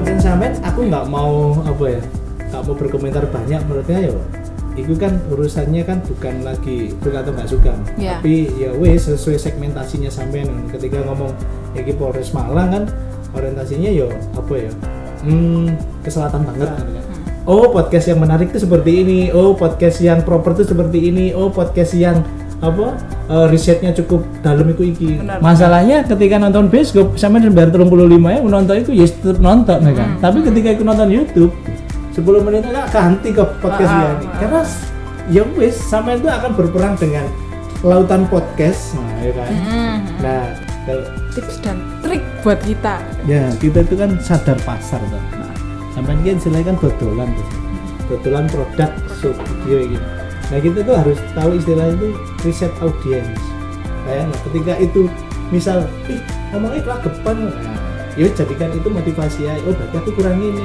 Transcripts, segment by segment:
konten sampean aku nggak mau berkomentar banyak, menurutnya ya itu kan urusannya kan bukan lagi suka atau nggak suka, tapi ya wes sesuai segmentasinya sampean. Ketika ngomong iki Polres Malang kan orientasinya ya ke selatan banget kan. Oh, podcast yang menarik itu seperti ini. Oh, podcast yang proper itu seperti ini. Oh, podcast yang risetnya cukup dalam itu iki. Benar, masalahnya ketika nonton bioskop sampean bayar 35 ya nonton itu ya tetap nonton kan. Tapi ketika aku nonton YouTube 10 menit aja ganti ke podcast ini. Karena ya wis sampai itu akan berperang dengan lautan podcast. Nah, ya kan. Nah, tips dan trik buat kita. Ya, kita itu kan sadar pasar tuh. Sampai kan istilahnya kan dodolan produk video ini. Nah, kita tuh harus tahu istilah itu riset audiens. Nah, ketika itu misal ngomongnya kelagepan, nah, ya jadikan itu motivasi ya. Oh, berarti aku kurang ini.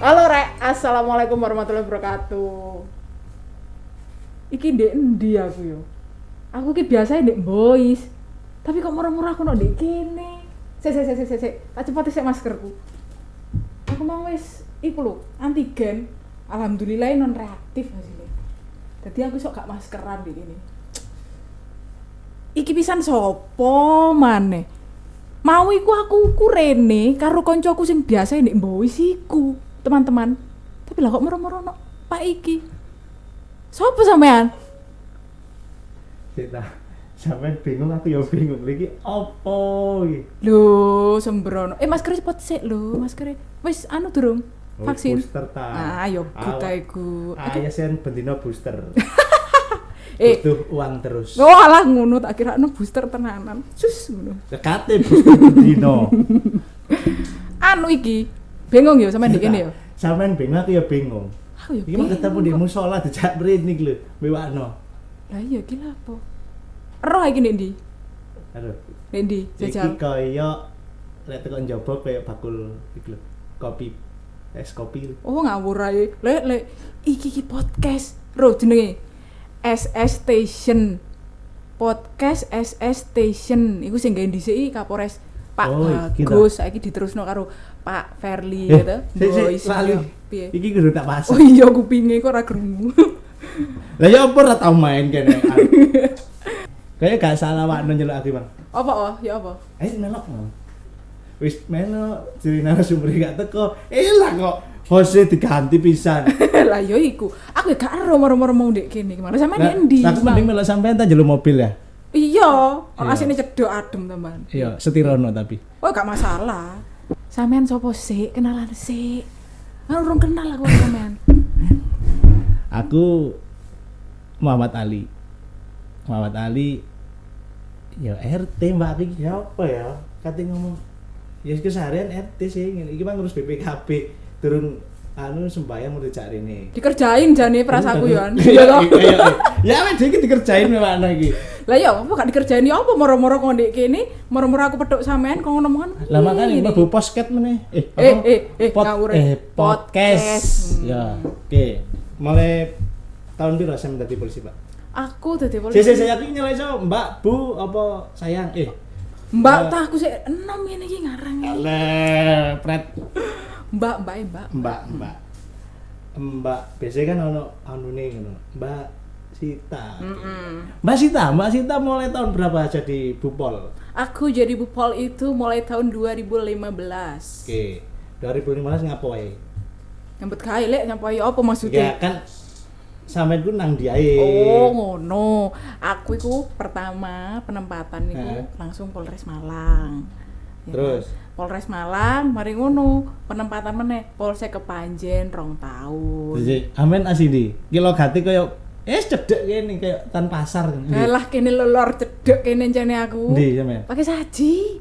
Halo Rek, assalamualaikum warahmatullahi wabarakatuh. Iki ndek endi aku yo? Aku ki biasanya ndek Boys. Tapi kok murah-murah aku ndek kene. Sik. Tak cepet sik maskerku. Aku mau wis iku lho, antigen. Alhamdulillah non reaktif hasilnya. Jadi aku sok gak maskeran di ini. Iki pisan sopo maneh? Mau iku aku kurene karo koncoku sing biasa ndek Boys iku. Teman-teman, tapi lah kok murah-murah no Pak iki. Sopo sampean? Kita sampean bingung, aku ya bingung. Lagi opo iki? Lho, sembrono. Masker cepet sik lho, masker. Wis durung vaksin. Booster ta. Ayo buta iku. Ayo sen bendino booster. Butuh uang terus. Oh, alah ngono tak kirano booster tenanan. Sus ngono. Dekate booster bendino. Iki bingung ya sampean ndek kene ya. Sampean bingung, aku ya bingung. Aku ya bingung. Iki mau ketemu di musola dijak mrene iki lho, bewakno. Lah iya iki lha apa? Roh iki ndek ndi? Aduh. Ndek ndi? Jajal. Iki kaya lek teko njaba kaya bakul iki lho, kopi. Es kopi. Oh ngawur ae. Lek iki podcast. Roh jenenge SS Station. Podcast SS Station. Iku sing gawe dhisik Kapolres Pak Bagus, saiki diterusno karo Pak Verly gitu. Boys piye? Iki kudu tak pasang. Oh iya kupinge kok ora krungu. Lah ya apa ora tau main kene. Kayak gak salah wakno nyeluk aku, Bang. Apa? Ya apa? Melok. Wis melok jadi narasumber gak teko. Lah kok hostnya diganti pisan. Lah ya iku. Aku gak ero moro-moro mau ndek kene. Gimana sampean endi? Aku mending melok sampean ta njeluk mobil ya. Iya, asine cedok adem teman. Iya, setirono tapi. Oh, gak masalah. Sampean sapa sik? Kenalan sik. Urung kenal aku sampean. Aku Muhammad Ali. Ya RT Mbak iki apa ya? Kate ngomong. Ya keseharian RT sih ngene. Iki mah ngurus BPKB, turun sembayang mau dicari nih. Dikerjain jane perasaku ya. Iya toh. Ya wis iki dikerjain memang iki. Lah ya apa gak dikerjain ya apa moro-moro kok ndek kene, moro-moro aku pedhok sampean kok ngono-ngono. Lah makane mlebu podcast meneh. Podcast. Ya, oke. Mulai tahun piro sampean dadi polisi, Pak? Aku dadi polisi. Saya iki nyelai Mbak, Bu, apa sayang? Mbak ta aku sik enom ngene iki ngarang. Alah, pret. Mbak. Biasanya kan ono anune ngono. Mbak Sita. Mbak Sita mulai tahun berapa jadi Bupol? Aku jadi Bupol itu mulai tahun 2015. Oke. 2015 ngapain? Nyambut gawe lek nyampai apa maksudnya? Ya kan sampean ku nang ndi ae. Oh, ngono. Aku iku pertama penempatan iku langsung Polres Malang. Ya, terus Polres Malang, mari ngono, penempatan meneh Polsek Kepanjen 2 tahun. Jadi, amen asini. Ki logate koyo cedek kene kayak tan pasar. Lah kene lor cedek kene jane aku. Ndi sampean? Pakai saji.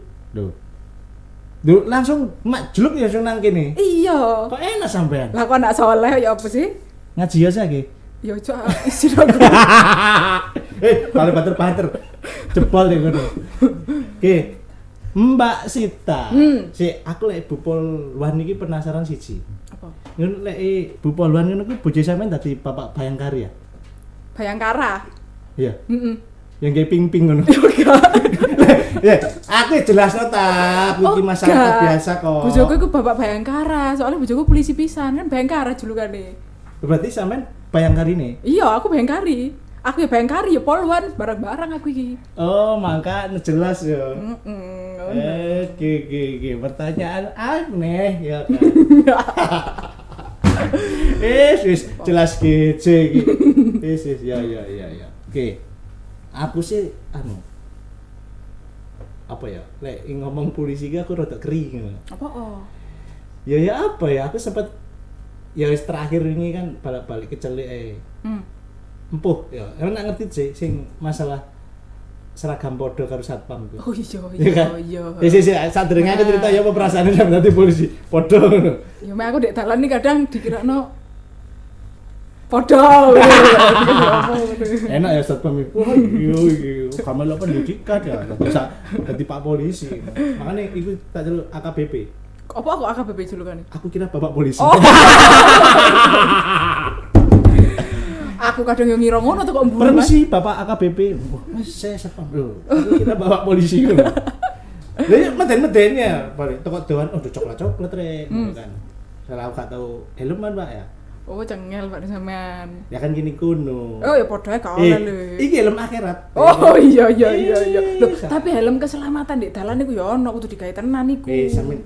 Duh, langsung majluk ya sing nang kene. Iya. Kok enak sampean? Lah kok anak soleh ya apa sih? Ngaji ya saiki. Ya cok istirahat. Paling bater-bater. Jebol deh ngono. Oke. Mbak Sita. Si aku lek Bupol Luan iki penasaran siji. Apa? Ngono lek Bupol Luan ngono ku bojo sampean dadi Bapak Bayangkari ya? Bayangkara. Iya. Heeh. Yang kayak ping-ping ngono. Ya, aku jelas ta, aku iki masyarakat biasa kok. Bojoku iku bapak Bayangkara, soalnya bojoku polisi pisan kan Bayangkara julukane. Berarti sampean Bayangkari nih? Iya, aku Bayangkari. Aku ya Bayangkari ya poluan barang-barang aku iki. Oh, mangka jelas ya. Heeh. Pertanyaan aneh ya kan. Wis jelas kece iki. Wis ya. Oke. Aku sih apa ya? Lek ngomong polisi ki aku rada keri ngono. Apa Ya apa ya? Aku sempat ya terakhir ini kan balik ke celik empuh ya. Emang nak ngerti sih sing masalah seragam podo karo satpam ku. Oh iya. Ya sadurunge aku cerita ya apa perasaane sampe dadi polisi podo ngono. Ya mek aku ndek dalan iki kadang dikirano podo. Enak ya satpam iki. Wah, iya. Kamu lo pendidikan ya. Bisa dadi Pak Polisi. Makanya iku tak celuk AKBP. Apa aku AKBP julukane? Aku kira Bapak Polisi. Oh. Aku kadang yo ngira ngono tuh kok mburu. Permisi Bapak AKBP. Mas saya satpam. Loh, aku kira Bapak Polisi ngono. Lah ya meden-medennya, balik toko doan coklat-coklat rek kan. Salah aku gak tau helman Pak ya. Oh, cengel Pak sampean. Ya kan gini kuno. Oh, ya padha gak oleh lho. Iki helm akhirat. Oh, iya. Loh, tapi helm keselamatan di dalan iku ya ono kudu digawe tenan iku. Sampean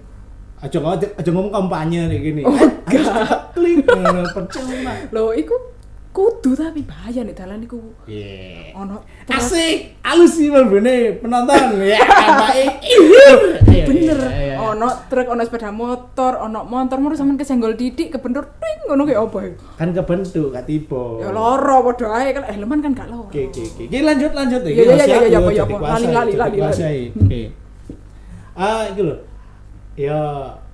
aja ngomong kampanye nek gini. Enggak. Klik percuma. Loh, iku kudu tapi bahaya nek dalan iku. Iya. Ono asik, halus sih mlebune penonton. Ya, baik. Bener. Ono truk, ono sepeda motor, ono motor mulu sampean kesenggol didik kebentur ting ngono kayak apa ya? Kan kebentuk gak tiba. Ya loro padha ae kan helman kan gak loro. Oke. Lanjut iki. Ya apa. Lali. Oke. Iku lho. Ya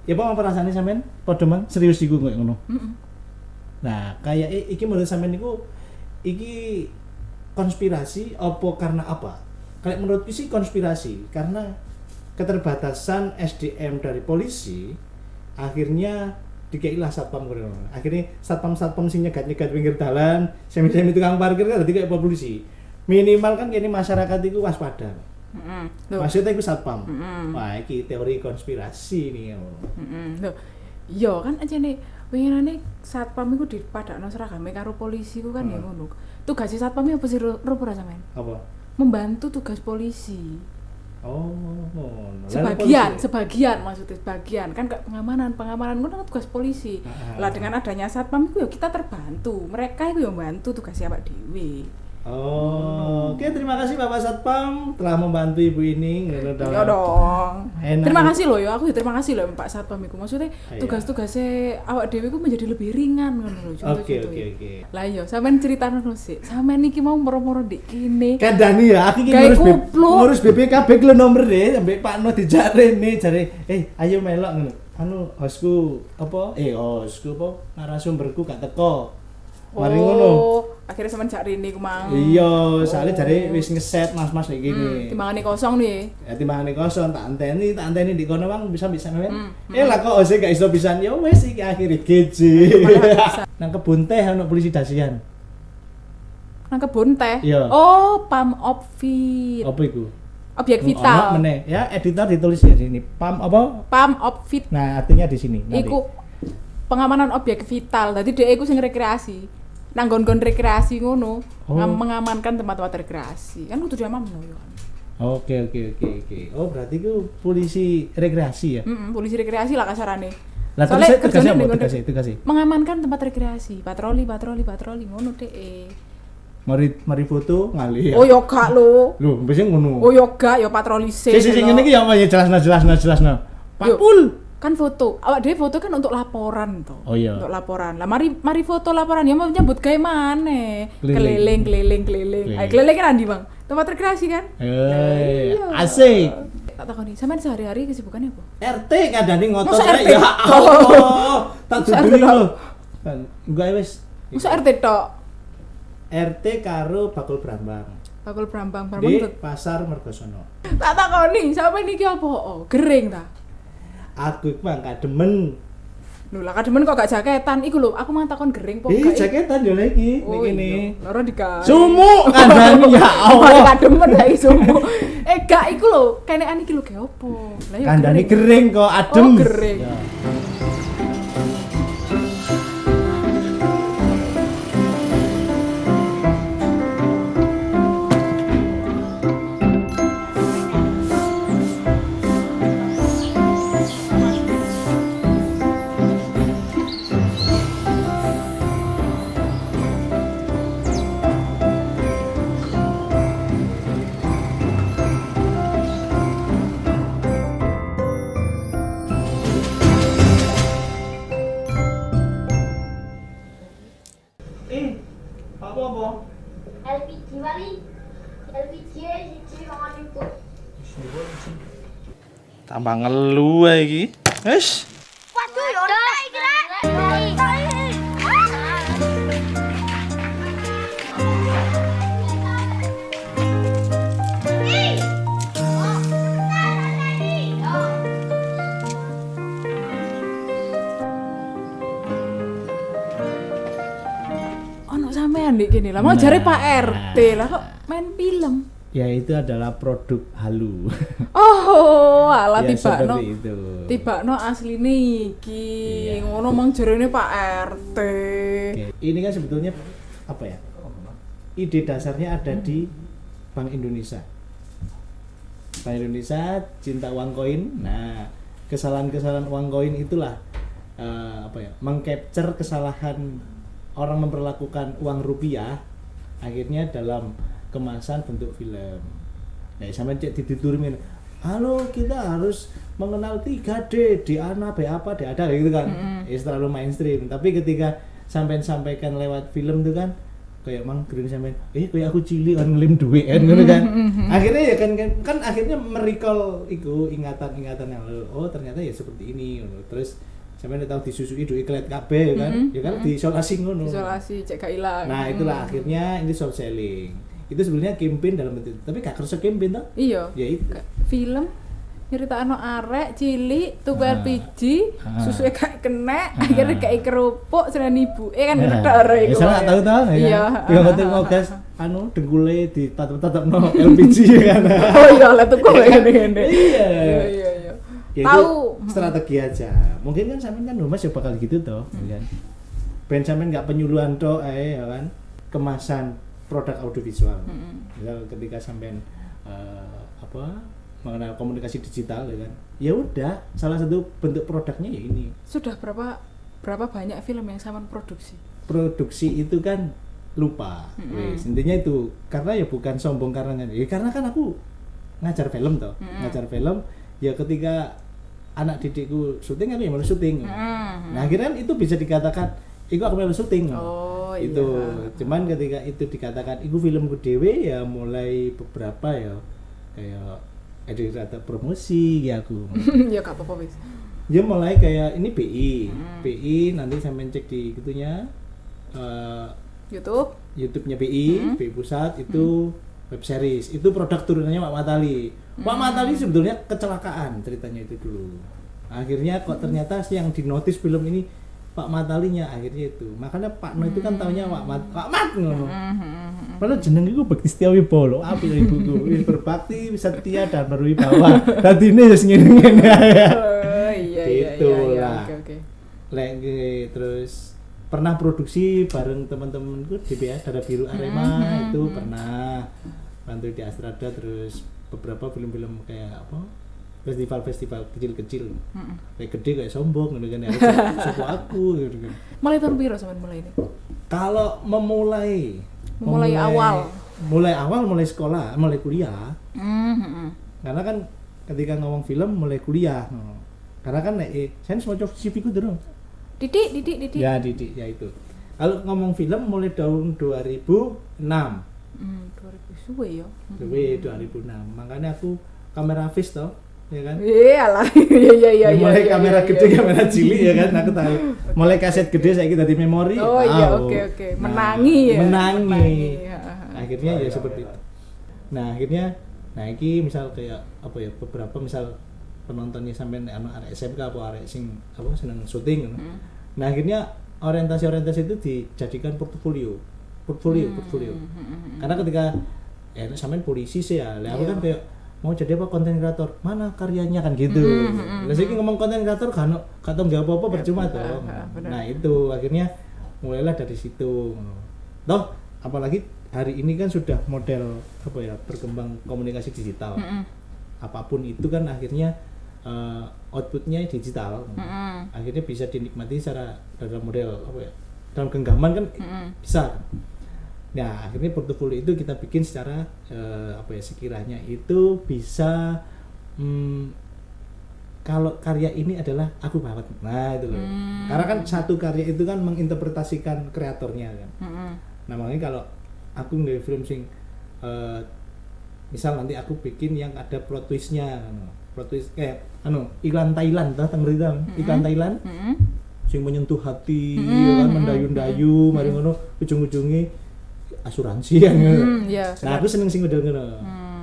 apa perasaane sampean padha mang serius iku koyo ngono. Nah, kayak iki menurut sampean niku iki konspirasi apa karena apa? Kayak menurutku sih konspirasi karena keterbatasan SDM dari polisi akhirnya dikeilah satpam ngono. Akhirnya satpam sing nyegat-nyegat pinggir dalan, semi-semi tukang parkir kan dadi kayak polisi. Minimal kan kene masyarakat iku waspada. Maksudnya iku satpam. Wah, iki teori konspirasi nih. Loh. Iya kan aja nih winginane satpam iku dipadakno seragame karo polisi ku kan ya ngono. Tugas satpam apa sih ora sampean? Apa? Membantu tugas polisi. Oh, sebagian maksudnya sebagian kan pengamanan ngono tugas polisi. Lah dengan adanya satpam iku ya kita terbantu. Mereka iku ya bantu tugas awak dhewe. Oh, oke, terima kasih Bapak Satpam telah membantu Ibu ini. Ya dong. Terima kasih loh ya, aku ya terima kasih loh Pak Satpam iku. Maksudnya tugas-tugasnya awak dhewe iku menjadi lebih ringan ngono lho. Oke. Lah iya, sampean critakno sik. Sampean iki mau moro-moro ndek kene. Kandhani ya, aku iki ngurus BPKB ku nomor e ambek Pak No dijak rene jare, ayo melok ngono. Hostku apa? Hostku apa? Narasumberku gak teko. Mari ngono. Akhirnya sampean jak rene ku mang. Iya, soalnya jare wis ngeset mas-mas iki gini. Timbangane kosong nih. Ya timbangane kosong tak anteni di kono mang bisa men. Lah kok ose gak iso pisan. Ya wis iki akhire geje. Nang kebun teh ono polisi dasian. Nang kebun teh. Oh, pam outfit. Apa iku? Objek vital. Ono meneh. Ya editor ditulis di sini. Pam apa? Pam outfit. Nah, artinya di sini. Iku pengamanan objek vital. Dadi dhek iku sing rekreasi. Nang nggon-nggon rekreasi ngono, mengamankan tempat-tempat rekreasi. Kan kudu diamanno yo. Oke. Oh, berarti ku polisi rekreasi ya? Polisi rekreasi lah kasarane. Lah terus tugasnya apa tugasnya? Mengamankan tempat rekreasi, patroli ngono dhek. Mari foto ngali ya. Oh yo gak lho. Lho, mbese ngono. Oh yo gak yo patroli sih. Sing ngene iki ya apa ya jelasno. Pak Pul. Kan foto, awak dhewe foto kan untuk laporan toh. Oh iya. Untuk laporan. Lah mari foto laporan ya mau nyambut gawe maneh. Keliling. Ayo keliling kan andi, Bang. Tempat rekreasi kan? Asik. Tak takoni, sampean sehari-hari kesibukannya apa? RT kadane ngotot rek ya. Allah. Tak duduli lho. Kan enggak wis. Masa RT tok? RT karo Bakul Brambang. Di Pasar Mergosono. Tak takoni, sampean iki apa? Gering ta? Aku iku mangka demen Lho lah kademen kok gak jaketan iku lho, aku mau takon gering po gak. Jaketan yo lagi oh, ngene. Loro digawe. Sumuk kandhane ya Allah. Kademen lagi sumuk. Gak iku lho, kenekan iki lho ge opo? Lah yo Kandhane kering kok adem. Oh, kering. Ya. Apa? LPG wali. LPG siji mangan iku. Tambah ngelu ae iki. Wis. Waduh yo ora iki rek. Sampean dik kene lah, mau jare Pak RT lah kok main film. Ya itu adalah produk halu. Oh, alah ya, tibakno. Itu. Tibakno asline iki. Iya. Ngono mang jarene Pak RT. Oke. Ini kan sebetulnya apa ya? Ide dasarnya ada di Bank Indonesia. Bank Indonesia cinta uang koin. Nah, kesalahan-kesalahan uang koin itulah mengcapture kesalahan orang memperlakukan uang rupiah akhirnya dalam kemasan bentuk film. Nah, sampai cek diturunin, halo kita harus mengenal 3D, di ana be apa de ada gitu kan. Terlalu mainstream. Tapi ketika sampaikan lewat film itu kan kayak mang green sampean, kayak aku cilik kan ngelim duit kan ngono kan. Akhirnya ya kan akhirnya merecall iku ingatan-ingatan yang oh ternyata ya seperti ini. Terus sampeyan tahu disusui duit klet kabeh kan, ya kan diisolasi ngono. Isolasi cek gak ilang. Nah, itulah akhirnya ini short selling. Itu sebenarnya campaign dalam bentuk, tapi gak kerasa campaign toh? Iya. Ya itu. Film nyeritakno arek cilik tuku LPG, susuke gak kena, akhirnya gak kerupuk seneng ibuke kan ngono tok arek iku. Ya salah tahu toh. Iya. Ya ngoten ngogas dengkule ditatep-tatepno LPG kan. Oh iya, lah tuku ngene-ngene. Iya. Iya. Ya tahu strategi aja. Mungkin kan sampean kan Mas ya bakal gitu toh, kan. Ben sampean enggak penyuluhan toh ya kan. Kemasan produk audiovisual. Misal ketika sampean mengenal komunikasi digital ya kan. Ya udah, salah satu bentuk produknya ya ini. Sudah berapa banyak film yang sampean produksi? Produksi itu kan lupa. Wes, intinya itu karena ya bukan sombong karena kan aku ngajar film toh. Ngajar film ya ketika anak didikku syuting aku yang mau syuting. Nah akhirnya itu bisa dikatakan iku aku mau syuting. Oh itu iya. Cuman ketika itu dikatakan iku filmku dhewe ya mulai beberapa ya kayak ada promosi ya aku. Ya gak apa-apa wis. Ya mulai kayak ini BI nanti sampai cek di gitunya YouTube-nya BI Pusat itu web series itu produk turunannya Pak Matali. Pak Matali sebetulnya kecelakaan ceritanya itu dulu. Akhirnya kok ternyata yang dinotis film ini Pak Matalinya akhirnya itu. Makanya Pak No itu kan taunya Pak Mat ngono. Padahal jeneng iku Bekti Setia Wibowo, apik ibuku. Wis berbakti, setia dan berwibawa. Dadine wis ngene-ngene ae. Oh iya. Oke. Lek terus pernah produksi bareng teman-temanku DBA Darah Biru Arema itu pernah bantu di Astrada, terus beberapa film-film kayak apa festival kecil-kecil kayak gede kayak sombong gitu kan, harus suku aku gitu kan. Mulai tahun piro sampean mulai ini? Kalau memulai awal mulai sekolah, mulai kuliah. Karena kan ketika ngomong film mulai kuliah karena kan saya semua CV ku dulu Didik. Ya Didik ya itu. Kalau ngomong film mulai tahun 2006. 2000 suwe ya. 2006. Makanya aku kamera fish toh, ya kan? Iyalah. Iya. Mulai kamera gede, kamera cilik ya kan, aku tahu. Mulai kaset gede saya kita di memori. Oh iya, oke. Menangi. Akhirnya ya seperti itu. Nah, akhirnya ini misal kayak apa ya, beberapa misal penontonnya sampai arek SMK apa arek sing apa seneng syuting ngono. Nah akhirnya orientasi itu dijadikan portfolio. Karena ketika sampean polisi sih ya, aku kan kayak mau jadi apa konten kreator, mana karyanya kan gitu. Lah saiki ngomong konten kreator kan enggak apa-apa percuma toh. Nah itu akhirnya mulailah dari situ. Toh apalagi hari ini kan sudah model apa ya, berkembang komunikasi digital. Apapun itu kan akhirnya outputnya digital. Akhirnya bisa dinikmati secara dalam model apa ya, dalam genggaman kan bisa. Nah akhirnya portofolio itu kita bikin secara apa ya, sekiranya itu bisa kalau karya ini adalah aku banget, nah itu loh. Karena kan satu karya itu kan menginterpretasikan kreatornya kan. Nah makanya kalau aku nge film sing misal nanti aku bikin yang ada plot twistnya, plot twist kayak iklan Thailand, tahu berita iklan Thailand sing menyentuh hati, ya kan, mendayu-dayu, mari ngono ujung-ujungnya asuransi yang nah aku seneng sing model ngono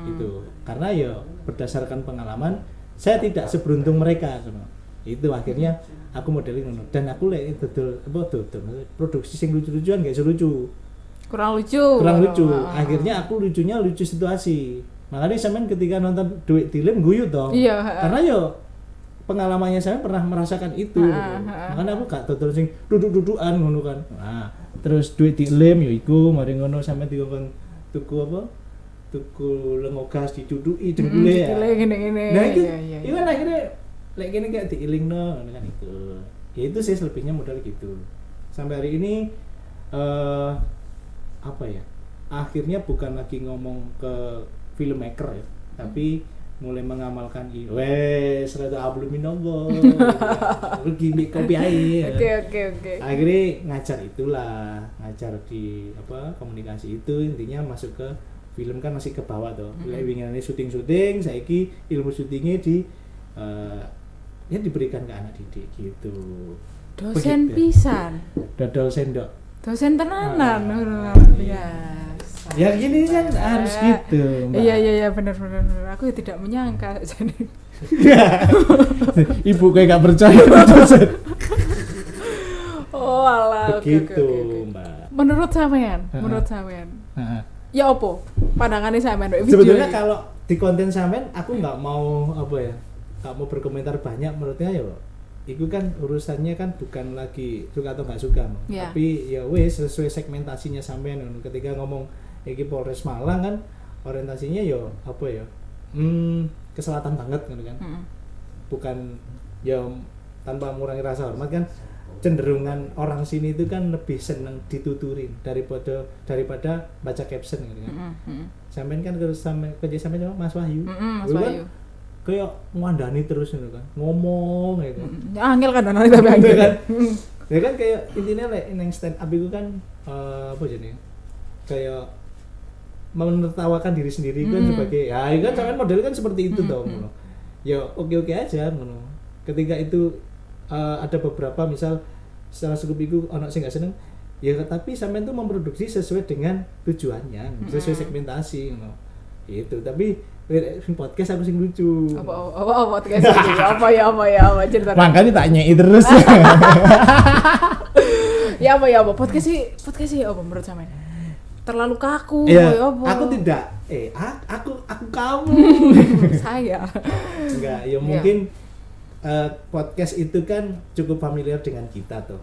itu, karena ya berdasarkan pengalaman saya tidak seberuntung mereka itu akhirnya aku modelin ngono, dan aku lek dodol produksi sing lucu-lucuan gak lucu, kurang lucu. Akhirnya aku lucunya lucu situasi, makanya sampean ketika nonton Duit Dilem guyu dong, karena yo pengalamannya saya pernah merasakan itu makanya aku gak dodol sing duduk-dudukan ngono kan. Nah terus Duit Dilem yo iku mari ngono sampe dikon tuku apa? Tuku lengogas diduduki dengkule ya. Ngene-ngene. Nah itu kan akhirnya lek kene kayak diilingno kan itu. Ya itu sih selebihnya modal gitu. Sampai hari ini apa ya? Akhirnya bukan lagi ngomong ke filmmaker ya, tapi mulai mengamalkan wes rada abluminallah rugi mik kopi ae. Oke. Akhirnya ngajar di apa komunikasi itu, intinya masuk ke film kan masih ke bawah tuh. Winginane syuting saiki ilmu syutingnya ya diberikan ke anak didik gitu. Dosen pisan. Dodol sendok. Dosen tenanan luar biasa. Ya gini kan harus gitu, Mbak. Iya benar. Aku tidak menyangka jadi. Ibu kayak gak percaya. Oh alah. Begitu, okay. Mbak. Menurut sampean. Ya opo? Pandangannya sampean video. Sebetulnya kalau di konten sampean aku nggak mau apa ya, nggak mau berkomentar banyak. Menurutnya ya itu kan urusannya kan bukan lagi suka atau nggak suka, tapi ya wes sesuai segmentasinya sampean. Ketika ngomong iki Polres Malang kan orientasinya ya apa ya, ke selatan banget kan, bukan ya tanpa mengurangi rasa hormat kan, cenderungan orang sini itu kan lebih seneng dituturin daripada baca caption gitu kan. Sampean kan kerja sampean Mas Wahyu. Mas Wahyu. Kayak ngandani terus gitu kan. Ngomong gitu. Angel kan ana tapi angel kan. Ya kan kayak intinya lek nang stand up itu kan apa jenenge? Kayak menertawakan diri sendiri kan sebagai ya kan sampean model kan seperti itu toh ngono. Ya oke-oke aja ngono. Ketika itu ada beberapa misal secara skup iku ana sing gak seneng, ya tapi sampean tuh memproduksi sesuai dengan tujuannya, sesuai segmentasi ngono. Itu tapi podcast aku sing lucu. Apa podcast lucu? Apa cerita. Makanya tak nyei terus. Ya apa podcast sih apa menurut sampean? Terlalu kaku ya, apa? Aku tidak. Aku kamu. Saya. Enggak, ya mungkin podcast itu kan cukup familiar dengan kita tuh.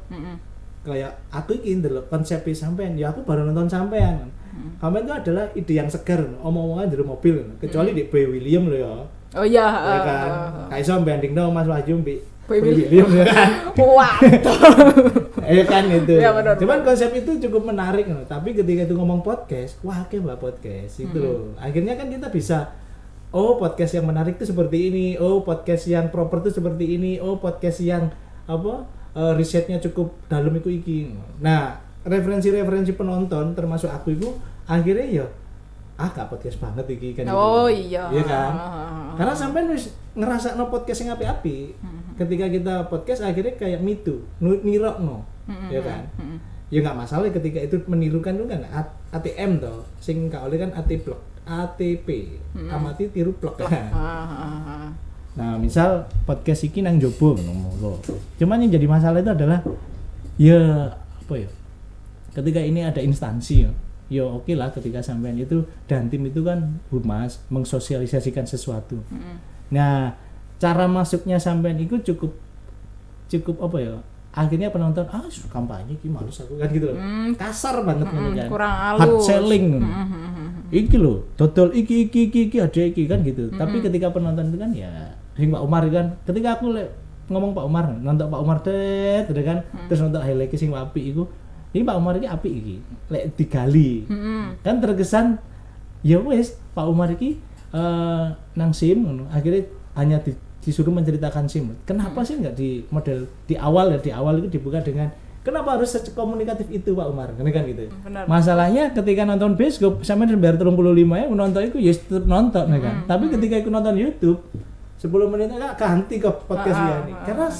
Kayak aku iki ndelok konsep sampean, ya aku baru nonton sampean. Sampean itu adalah ide yang segar, omong-omongan di mobil, kecuali di Boy William loh ya. Oh iya, ya kan. Kayak iso bandingno Mas Wahyu mbek Boy William ya kan. Waduh. Ya kan itu. Ya, benar, cuman konsep itu cukup menarik loh. Tapi ketika itu ngomong podcast, wah oke Mbak podcast itu loh. Akhirnya kan kita bisa podcast yang menarik itu seperti ini, podcast yang proper itu seperti ini, podcast yang risetnya cukup dalam itu iki. Nah, referensi penonton termasuk aku itu akhirnya ya gak podcast banget iki kan. Oh gitu. Iya kan. Karena sampai ngerasa podcast yang api-api. Ketika kita podcast akhirnya kayak mitu nirokno ya kan. Ya nggak masalah ketika itu menirukan itu kan ATM toh sing gak oleh kan ATP amati tiru blok kan. Nah, misal podcast iki nang jobo ngono. Cuman yang jadi masalah itu adalah ya apa ya? Ketika ini ada instansi ya oke lah ketika sampean itu dan tim itu kan humas mengsosialisasikan sesuatu. Nah, cara masuknya sampean itu cukup apa ya? Akhirnya penonton kampanye iki males aku kan gitu loh. Kasar banget kan. Kurang halus. Hard selling. Iki loh, dodol iki ada iki kan gitu. Tapi ketika penonton itu kan ya sing Pak Umar kan, ketika aku ngomong Pak Umar, nonton Pak Umar kan, terus nonton highlight sing apik iku. Ini Pak Umar iki apik iki. Lek digali. Kan terkesan ya wis Pak Umar iki nang SIM ngono. Akhirnya hanya disuruh menceritakan SIM. Kenapa sih enggak di model di awal itu dibuka dengan kenapa harus sekomunikatif itu Pak Umar? Kan gitu. Benar. Masalahnya ketika nonton bioskop sampe bayar 35 ya nonton itu ya nonton kan. Tapi ketika aku nonton YouTube 10 menit enggak ganti ke podcast ini. Karena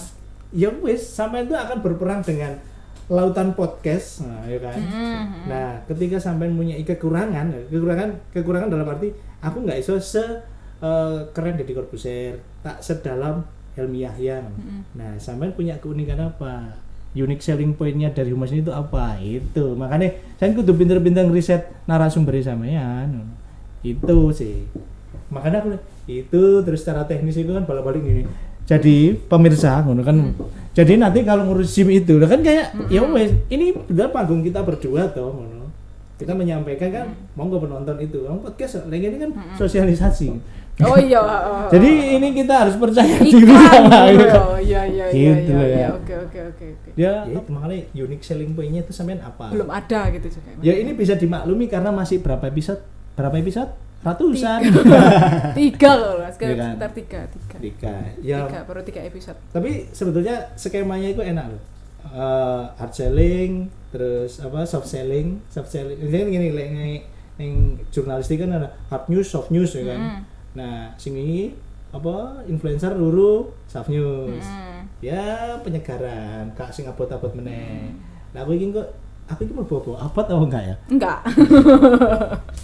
ya wis sampai itu akan berperang dengan lautan podcast, nah, ya kan. Nah, ketika sampean punya kekurangan dalam arti aku nggak iso keren Deddy Corbuzier, tak sedalam Helmi Yahya. Nah, sampean punya keunikan apa? Unique selling point-nya dari humas itu apa? Itu. Makanya saya kudu pinter-pinter riset narasumber sampean. Itu sih. Makanya aku itu terus secara teknis itu kan balik-balik gini. Jadi pemirsa ngono kan. Jadi nanti kalau ngurus SIM itu kan kayak ya wes ini benar panggung kita berdua toh ngono. Kita menyampaikan kan monggo penonton itu. Orang podcast lagi ini kan sosialisasi. Oh iya. Jadi ini kita harus percaya diri sama itu. Oh iya. Gitu ya. Oke. Ya itu makanya unique selling point-nya itu sampean apa? Belum ada gitu juga. Ya ini bisa dimaklumi karena masih berapa episode? Ratusan. 3 kalau sekitar 3. Ya. 3 baru 3 episode. Tapi sebetulnya skemanya itu enak loh. Hard selling, terus apa soft selling. Ini gini yang jurnalistik kan ada hard news, soft news ya kan. Nah, sing ini apa influencer luru soft news. Ya penyegaran, kak sing abot-abot meneh. Nah, aku iki mau bawa abot apa enggak ya? Enggak.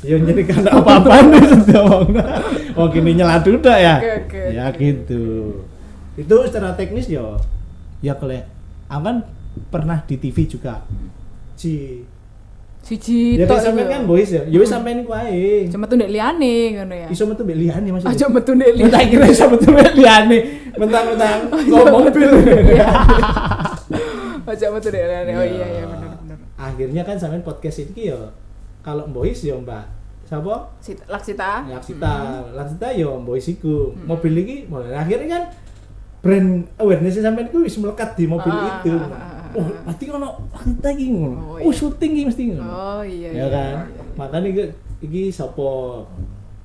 Ya jadi kan apa-apaan itu oh gini nyeladu dah ya. Oke. Ya gitu. Itu secara teknis ya kalau aku kan pernah di TV juga. Siji ya tok sampean kan boys ya. Ya wis sampean iku ae. Cuma tuh ndek liyane ngono ya. Iso metu mbek liyane maksudnya. Aja metu ndek liyane. Tak kira iso metu mbek liyane. Mentang-mentang kok mobil. Aja metu ndek liyane. Oh iya benar. Akhirnya kan sampean podcast iki ya kalau boys ya Mbak siapa? Laksita ya boys iku. Mobil iki akhirnya kan brand awareness sampean iku wis melekat di mobil itu. Oh, pasti ono Laksita iki ngono. Oh, syuting iki mesti ngono. Oh iya. Ya kan. Makanya iki sapa?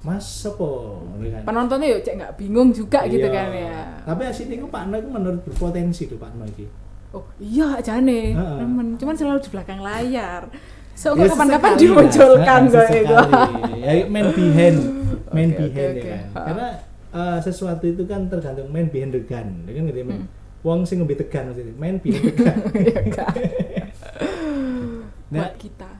Mas sapa? Penontonnya yo cek enggak bingung juga gitu kan ya. Tapi asine iku Pak No iku menurut berpotensi tuh Pak No iki. Oh iya jane, temen. Cuman selalu di belakang layar. So ya, kapan-kapan dimunculkan kok itu. Ya main behind Okay. ya kan. Karena sesuatu itu kan tergantung main behind the gun. Ya kan gitu men. Wong sing ngombe tegan maksudnya, main behind the gun. Iya kan. Buat kita.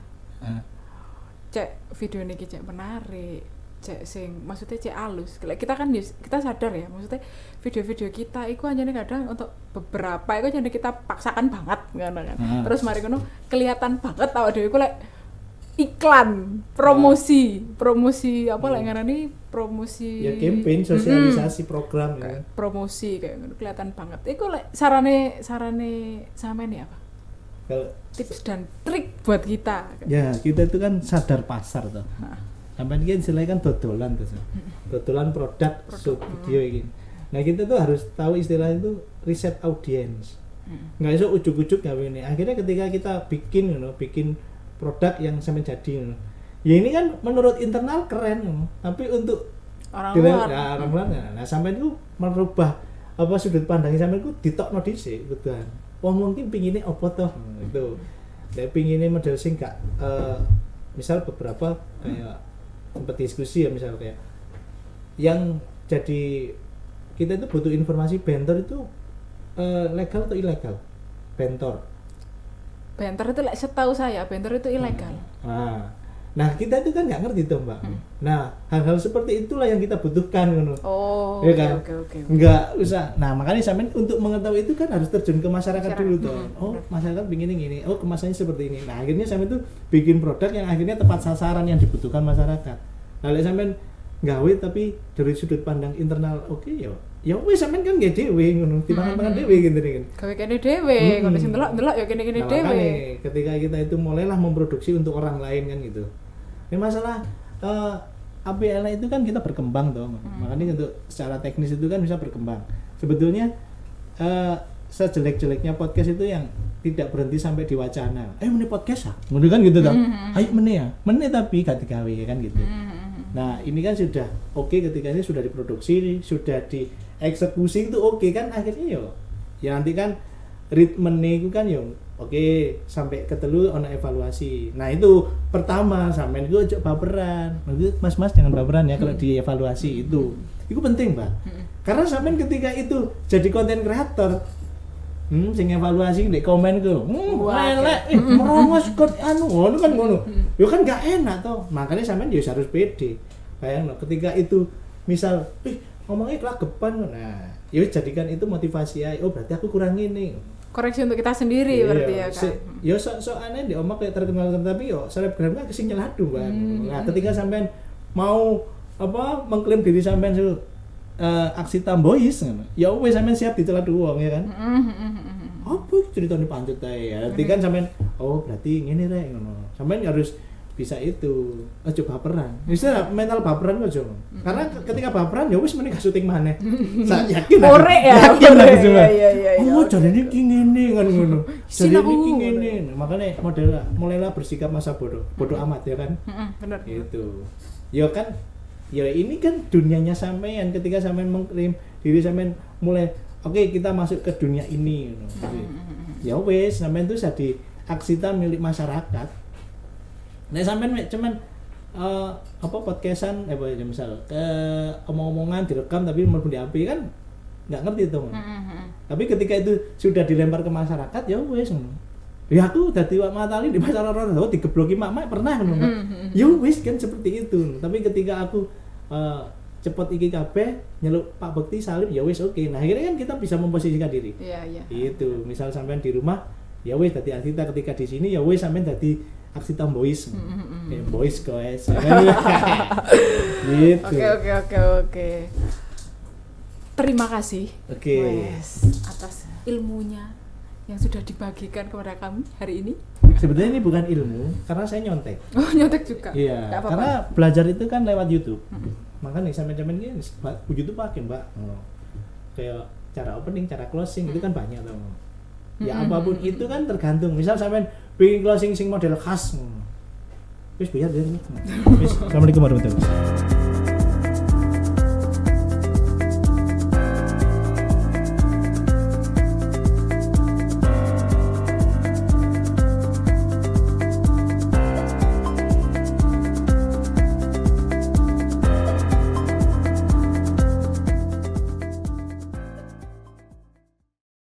Cek video niki cek menarik. Cek sing maksudnya cek halus. Kita kan kita sadar ya, maksudnya video-video kita itu hanya kadang untuk beberapa itu hanya kita paksakan banget kan. Terus mari ngono kelihatan banget awak dhewe iku lek iklan, promosi apa lek ngarani promosi ya campaign sosialisasi program ya. Promosi kayak ngono kelihatan banget. Iku lek sarane sampean ya apa? Kalau tips dan trik buat kita. Ya, kita itu kan sadar pasar tuh. Sampai ini istilahnya kan dodolan tuh. Dodolan produk video ini. Nah, kita tuh harus tahu istilah itu riset audience. Nggak iso ujuk-ujuk gawe ini. Akhirnya ketika kita bikin produk yang sampai jadi ya ini kan menurut internal keren tapi untuk orang luar nah sampai itu merubah apa sudut pandangnya sampai itu ditokno dhisik kebutuhan mungkin pinginnya apa toh itu dia pinginnya model sing gak misal beberapa kayak sempat diskusi ya misal kayak yang jadi kita itu butuh informasi bentor itu legal atau ilegal bentor itu setahu saya bentor itu ilegal. Nah kita itu kan nggak ngerti tuh Mbak. Nah hal-hal seperti itulah yang kita butuhkan ngono. Oh, ya kan? Oke. Nggak usah. Nah makanya sampean untuk mengetahui itu kan harus terjun ke masyarakat dulu tuh. Oh masyarakat begini gini. Oh kemasannya seperti ini. Nah akhirnya sampean tuh bikin produk yang akhirnya tepat sasaran yang dibutuhkan masyarakat. Lalu sampean gawe tapi dari sudut pandang internal oke ya wis sampean kan nggih dhewe ngono. Dipangan-pangan dhewe gitu kan. Gawe kene dhewe, ngono sing delok ya kene-kene Nah, dhewe. makanya ketika kita itu mulailah memproduksi untuk orang lain kan gitu. Ini masalah APL itu kan kita berkembang toh. Makanya untuk secara teknis itu kan bisa berkembang. Sebetulnya sejelek-jeleknya podcast itu yang tidak berhenti sampai di wacana. Meneh podcast ah. Ngono kan gitu toh. Ayo meneh ya. Meneh tapi gak digawe kan gitu. Nah, ini kan sudah oke ketika ini sudah diproduksi, sudah dieksekusi itu oke kan akhirnya ya nanti kan ritmenya itu kan oke, sampai ketelu ono evaluasi. Nah itu pertama sampean itu ojo baperan. Mas jangan baperan ya kalau dievaluasi itu penting Mbak. Karena sampean ketika itu jadi konten kreator, sing evaluasi ndek komen ku, elek, merongos kok ngono kan ngono. Yo kan gak enak toh. Makanya sampean yo harus pede. Bayangno ketika itu misal, ngomongnya kelagepan, nah, ya jadikan itu motivasi aja. Oh berarti aku kurang ini. Koreksi untuk kita sendiri berarti ya kan. Yo sok-sokannya di omak kayak terkenal tapi yo selebgram kan kesing nyeladu Bang. Nah, ketika sampean mau mengklaim diri sampean aksi tambois ya wis sampean siap diceladu wong ya kan. Apa ceritane pancet ae ya. Berarti kan sampean berarti ngene rek ngono. Sampean harus bisa itu. Aja baperan. Bisa mental baperan aja. Karena ketika baperan ya wis mending syuting maneh. Saya yakin. Ore ya. Iya. Oh, jarene iki ngene kan ngono. Jarene iki ngene. Makanya mulailah bersikap masa bodoh amat ya kan. Benar. Itu. Ya kan ini kan dunianya sampean ketika sampean mengklaim diri sampean mulai oke, kita masuk ke dunia ini ya wes sampean tuh jadi aksita milik masyarakat. Nek sampean cuman podcastan misal omong-omongan direkam tapi mlebu di HP kan nggak ngerti tuh. Tapi ketika itu sudah dilempar ke masyarakat ya wes ngono. Ya aku dadi wak matali di pasar Roro digebloki mak pernah ngono. Ya wis kan seperti itu. Tapi ketika aku cepet iki kabeh nyeluk Pak Bekti salib ya wis oke. Nah, akhirnya kan kita bisa memposisikan diri. Iya. Itu, misal sampean di rumah ya wis dadi aksita, ketika di sini ya wis sampean dadi aksita boys. Boys guys. Gitu. Oke. Terima kasih. Atas ilmunya yang sudah dibagikan kepada kami hari ini. Sebetulnya ini bukan ilmu, karena saya nyontek. Oh, nyontek juga? Iya, karena belajar itu kan lewat YouTube. Makanya sampai-sampai ini YouTube pakai Mbak. Kayak cara opening, cara closing itu kan banyak tuh. Ya apapun itu kan tergantung. Misal sampai bikin closing sing model khas. Wis biar deh. Wis, Assalamualaikum warahmatullahi wabarakatuh.